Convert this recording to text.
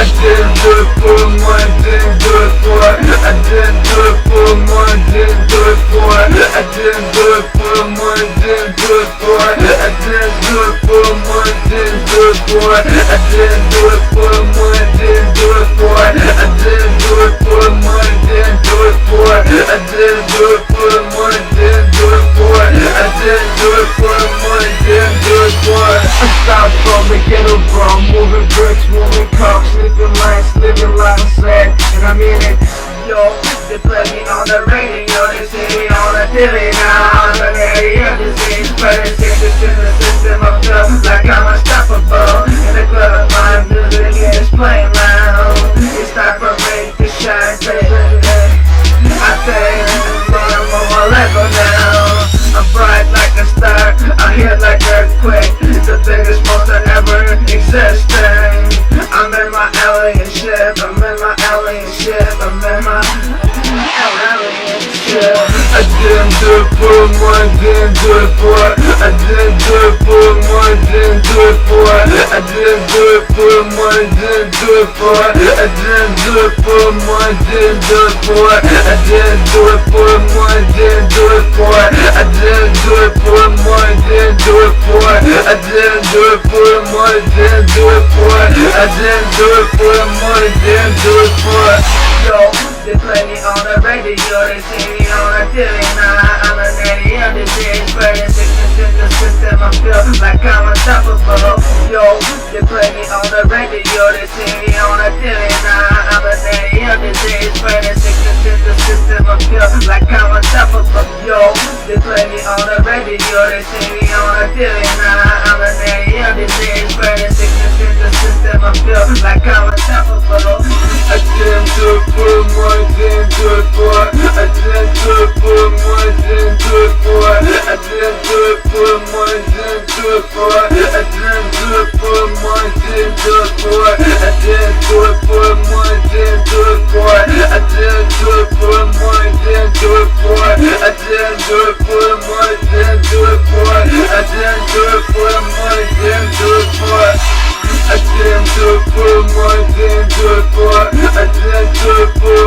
I didn't do it for the money, didn't do it for it. I didn't do it for the money, didn't do it for it. I didn't do it for the money, didn't do it for it. I didn't do it for the money, didn't do it for it. I didn't do it for the money, didn't do it for it. I didn't do it for the money, didn't do it for it. I didn't do it for the money, didn't do it for it. I didn't do it for the money, didn't do it for it. I stopped from the ghetto, bro, moving bricks, moving cocks, living life sad, and I mean it. Yo, they play me on the radio, they see me on the TV now. On the radio, they see me spreading secrets in the system. I feel like I'm unstoppable. In the club, my music is playing loud. It's time for me to shine, baby. I think I'm on my level now. I'm bright like a star, I hit like an earthquake. The biggest monster ever existing. I'm in my alien ship, I'm in my alien ship, I'm in my alien ship. I didn't do it for the money, didn't do it for it. I didn't do it for the money, didn't do it for it. I didn't do it for the money, didn't do it for it. I didn't do it for the money, didn't do it for it. I didn't do it for the money, didn't do it for it. I didn't do it for the money, didn't do it for it. I didn't do it for the money, didn't do it for it. I didn't do it for the money, didn't do it for it. Yo, they play me on the radio, they see me on the TV now. I'm an idiot, this is spreading sickness in the system. I feel like I'm unstoppable. Yo, they play me on the radio, they see me on the TV now. I'm an idiot, this is spreading sickness in the system. I feel like I'm unstoppable. Yo, they play me on the radio, they see me on the TV now. I'm an idiot, this is spreading sickness in the system. I feel like I'm unstoppable. I didn't do it for the money, didn't do it for it. I didn't do it for the money, didn't do it for it. I didn't do it for the money, didn't do it for it. I didn't do it for the money, didn't do it for it. I didn't do it for the money, didn't do it for it. I didn't do it for the money, didn't do it for it. I didn't do it for the money, didn't do it for it. I didn't do it for the money, didn't do it for it. I didn't do it for the money, didn't do it for it. I didn't do it for